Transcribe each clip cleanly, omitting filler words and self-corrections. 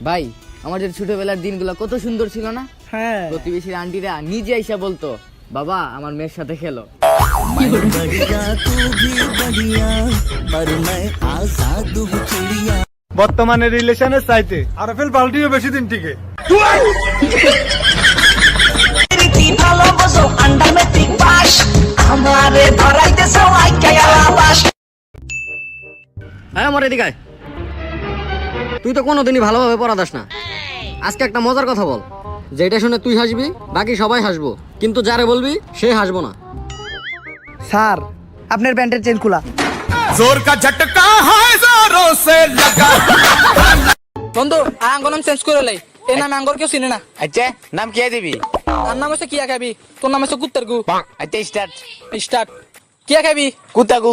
ভাই আমাদের ছোটবেলার দিনগুলো কত সুন্দর ছিল না? হ্যাঁ, প্রতিবেশীর আন্টিরা নিজে আইসা বলতো, বাবা আমার মেয়ের সাথে খেলো। বর্তমানে রিলেশনের চাইতে আরফেল পাল্টিও বেশি দিন টিকে। হ্যাঁ মরে দিকে আয়। তুই তো কোনোদিনই ভালোভাবে পড়া দাস না। আজকে একটা মজার কথা বল, যেটা শুনে তুই হাসবি, বাকি সবাই হাসবো, কিন্তু যারে বলবি সে হাসবো না। স্যার, আপনার প্যান্টের চেন খোলা। जोर का झटका है जोरों से लगा। বন্ধু আঙ্গর নাম চেঞ্জ করে লাই, এই নাম আঙ্গর কেউ চিনে না। আচ্ছা নাম কি দিবি? আর নাম হচ্ছে কিয়া খাবি, তোর নাম হচ্ছে কুত্তার গু। আচ্ছা স্টার্ট। স্টার্ট। কিয়া খাবি? কুতাগু।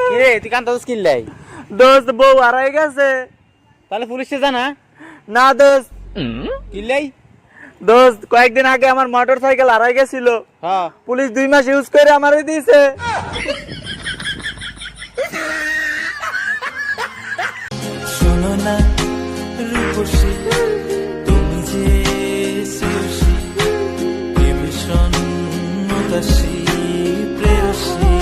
কিরে তুই কান্তা স্কিল লাই? দোস্ত বউ হারাই গেছে। তাহলে পুলিশে জানা? না দোস্ত, কি লাই? দোস্ত কয়েকদিন আগে আমার মোটর সাইকেল হারাই গেছিল। হ্যাঁ পুলিশ 2 মাস ইউজ করে আমারে দিয়েছে। শোনো না রূপসী, তুমি যে শ্রেয়সী, ভীষণ উদাসী প্রেয়সী,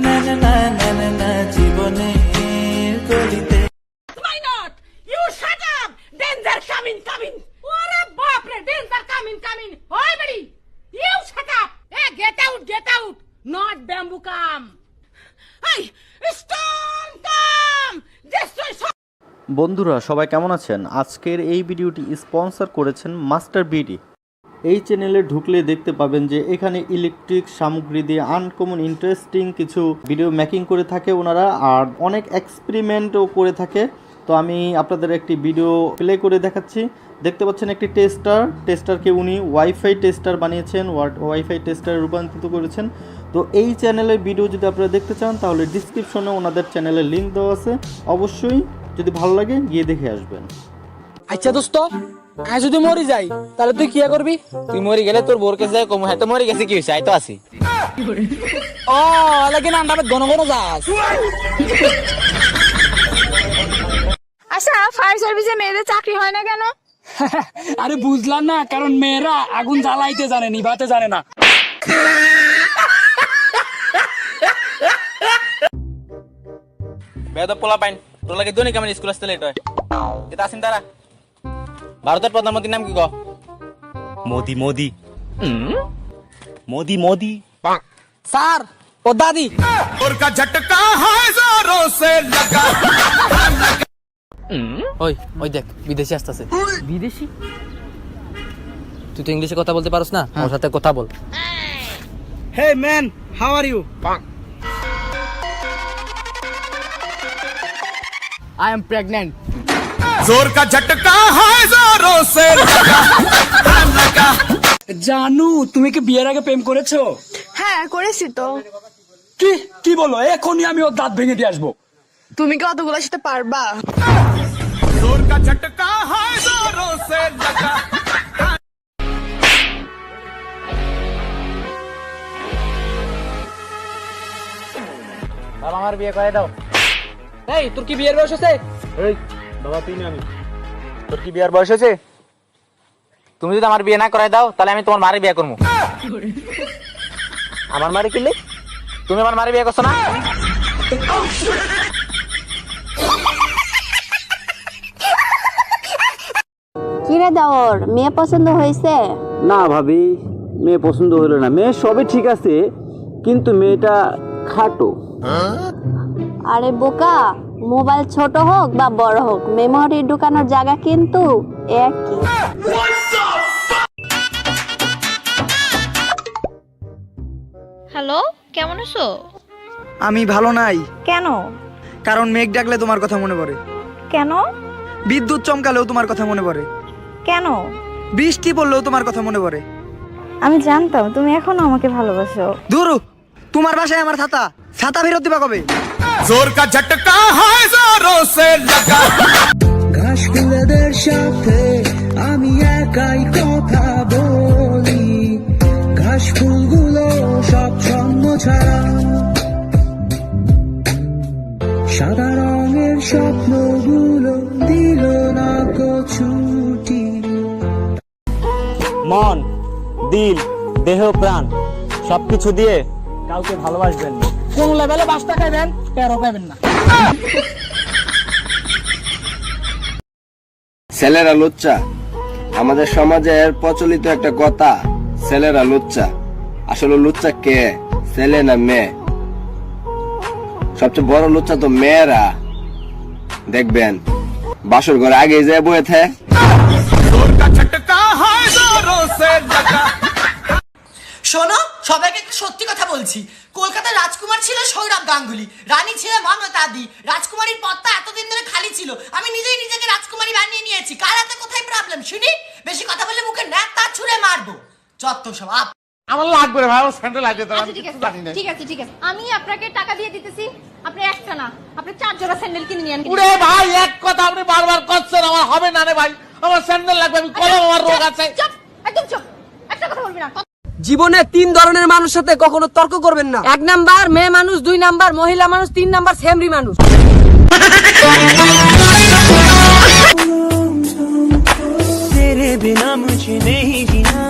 না না না না না না জীবনের গলিতে। Why not? You shut up! Danger coming, coming! Ore baap re, danger coming, coming! Hoy buddy! You shut up! Hey, get out, get out! Not bamboo come! Hey, stone come! Destroy বন্ধুরা সবাই কেমন আছেন? আজকের এই ভিডিওটি sponsor করেছেন master BD. এই চ্যানেলে ঢুকলে দেখতে পাবেন যে এখানে ইলেকট্রিক সামগ্রী দিয়ে আনকমন ইন্টারেস্টিং কিছু ভিডিও মেকিং করে থাকে ওনারা, আর অনেক এক্সপেরিমেন্টও করে থাকে। তো আমি আপনাদের একটি ভিডিও প্লে করে দেখাচ্ছি। দেখতে পাচ্ছেন একটি টেস্টারকে উনি ওয়াইফাই টেস্টার বানিয়েছেন, ওয়াইফাই টেস্টারে রূপান্তরিত করেছেন। তো এই চ্যানেলের ভিডিও যদি আপনারা দেখতে চান তাহলে ডিসক্রিপশনে ওনাদের চ্যানেলের লিঙ্ক দেওয়া আছে, অবশ্যই যদি ভালো লাগে গিয়ে দেখে আসবেন। আচ্ছা দোস্ত, আমি যদি মরি যাই তাহলে তুই কিয়া করবি? তুই মরে গেলে তোর বোর কাছে যাই কম, হ্যাঁ তো মরে গেছে কি হয়েছে, আই তো আছি। ও লাগে না আন্ডাবে ঘন ঘন যাস। আচ্ছা, ফায়ার সার্ভিসে মেয়েদের চাকরি হয় না কেন? আরে বুঝলাম না, কারণ মেয়েরা আগুন জ্বালাইতে জানে, নিভাতে জানে না। বেদব পোলা পাইন তোর লাগে দৈনিক আমার স্কুল আসতে লেট হয়। এটা আসেন তারা। ভারতের প্রধানমন্ত্রীর নাম কি গো? मोदी मोदी मोदी मोदी। স্যার ও দাদি। जोर का झटका है जोरों से लगा। ওই ওই দেখ বিদেশি আসতেছে। বিদেশি? তুই তো ইংলিশে কথা বলতে পারছ না, ওর সাথে কথা বল। Hey man, how are you? I am pregnant. जोर का झटका है जोरों से लगा। জানু, তুমি কি বিয়ের আগে প্রেম করেছো? হ্যাঁ করেছি তো। কি কি বলো? এখনই আমি ওর দাঁত ভেঙে দিয়ে আসবো। তুমি কি অতগুলোর সাথে পারবা? जोर का झटका है जोरों से लगा। বাবা আমার বিয়ে করে দাও। এই তোর কি বিয়ের বয়স আছে? এই বাবা, তুই না আমি। তোর কি বিয়ের বয়স হয়েছে? তুমি যদি আমার বিয়ে না করাই দাও তাহলে আমি তোমার মারে বিয়ে করবো। আমার মারে কিনলে? তুমি আমার মারে বিয়ে করছো না? কিরে দেওর, মেয়ে পছন্দ হয়েছে? না ভাবি, মেয়ে পছন্দ হলো না। মেয়ে সবই ঠিক আছে, কিন্তু মেয়েটা খাটো। আরে বোকা, মোবাইল ছোট হোক বা বড় হোক, মেমোরি ঢুকানোর জায়গা কিন্তু একই। হ্যালো, কেমন আছো? আমি ভালো নাই। কেন? কারণ মেঘ ডাকলে তোমার কথা মনে পড়ে, কেন? বিদ্যুৎ চমকালেও তোমার কথা মনে পড়ে, কেন? বৃষ্টি পড়লেও তোমার কথা মনে পড়ে। আমি জানতাম তুমি এখনো আমাকে ভালোবাসো। দূর, তোমার বাসায় আমার ছাতা ফেরত দিবা কবে? जोर का झटका है जोरों से लगा। ঘাস ফুলেদের সাথে আমি একাই কথা বলি, ঘাস ফুলগুলো সাদা রঙের স্বপ্নগুলো দিল না ছুটি। মন, দিল, দেহ, প্রাণ সবকিছু দিয়ে কাউকে ভালোবাসবেন না। কোন লেভেলে বাসটা খাইবেন তেরো পাবেন না। ছেলেরা লুচ্চা, আমাদের সমাজের প্রচলিত একটা কথা, ছেলেরা লুচ্চা। আসলে লুচ্চা কে, ছেলে না মেয়ে? সবচেয়ে বড় লুচ্চা তো মেয়েরা। দেখবেন বাসর ঘরে আগে যায় বয়ে থাকে। जोर का झटका है जोरों से लगा। শোনো, সবাইকে একটা সত্যি কথা বলছি। কলকাতার রাজকুমার ছিল সৌরভ গাঙ্গুলি, রানী ছিল মমতা দি। রাজকুমারীর পদটা এতদিন ধরে খালি ছিল, আমি নিজেই নিজেকে রাজকুমারী বানিয়ে নিয়েছি। কার হাতে কোথায় প্রবলেম শুনি? বেশি কথা বললে মুখে ন্যাতা ছুঁড়ে মারবো। যত সব আমার লাগবে রে ভাই, আমার স্যান্ডেল লাগবে তো, আমি কিছু জানি না। ঠিক আছে ঠিক আছে, আমি আপনাকে টাকা দিয়ে দিতেছি। আপনি একটা না, আপনি 4 জোড়া স্যান্ডেল কিনে নিয়ে আন। ওরে ভাই, এক কথা আপনি বারবার করছেন, আমার হবে না রে ভাই, আমার স্যান্ডেল লাগবে, আমি কলম, আমার রোগ আছে। চুপ, একদম চুপ, একটা কথা বলবি না। জীবনে 3 ধরনের মানুষের সাথে কখনো তর্ক করবেন না। 1 নাম্বার মেয়ে মানুষ, 2 নাম্বার মহিলা মানুষ, 3 নাম্বার সেমরি মানুষ। तेरे बिना मुझे नहीं जीना,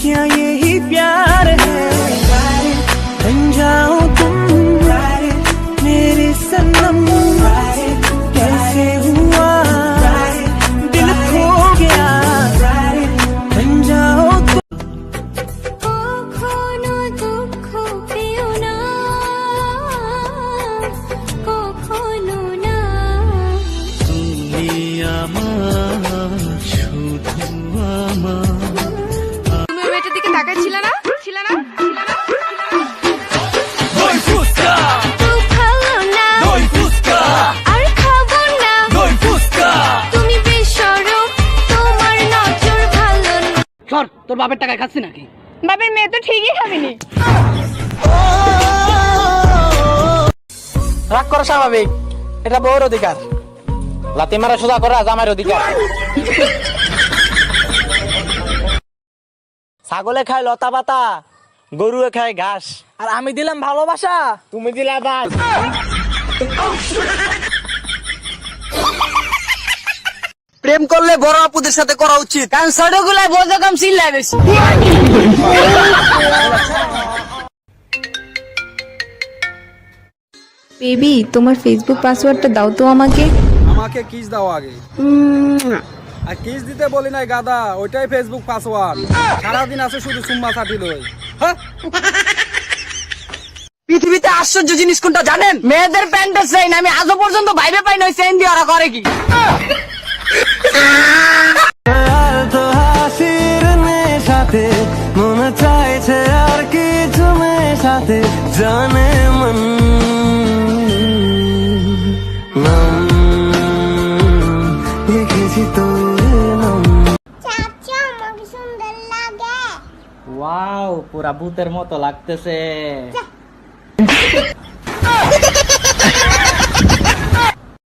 क्या यही प्यार है? बन जाओ तुम मेरे सनम, कैसे हुआ दिल खो गया, बन जाओ तुम। কখনো দুঃখ পেও না, কখনো না। তুমি ওই মেয়েটার দিকে তাকাচ্ছিলে না? ছিল না? Doy fusca, তুই খাও না, doy fusca, আর খাবো না। doy fusca. তুমি বেশরম, তোমার নজর ভালো না। সর, তোর বাপের টাকায় খাচ্ছি নাকি? বাবার মেয়ে তো ঠিকই খাবিনি। রাগ করা স্বাভাবিক, এটা বউর অধিকার। লাথি মারা সোজা করা জামাইর অধিকার। ছাগলে খায় লতা পাতা, গরুয়ে খায় ঘাস, আর আমি দিলাম ভালোবাসা, তুমি দিলা বাস। প্রেম করলে বড় আপুদের সাথে করা উচিত, কারণ ছোটগুলা বোঝা কম চিল্লায় বেশি। বেবি, তোমার ফেসবুক পাসওয়ার্ডটা দাও তো আমাকে। আমাকে কিস দাও আগে। আর কিস দিতে বলি নাই গাদা, ওইটাই ফেসবুক পাসওয়ার্ড। সারাদিন আছে শুধু সুম্মা চাটি লই। হ্যাঁ, পৃথিবীতে আশ্চর্য জিনিস কোনটা জানেন? মেয়েদের প্যান্টের চেইন। আমি আজও পর্যন্ত ভাইবে পাই নয় চেইন দিয়ে ওরা করে কি। তো হাসির নেশাতে মনে চাইছে আর কিছু মেশাতে, জানে মন নাম লিখেছি তোর নাম। চাচা, আমাকে সুন্দর লাগে। ওয়াও, পুরা ভূতের মতো লাগতেছে।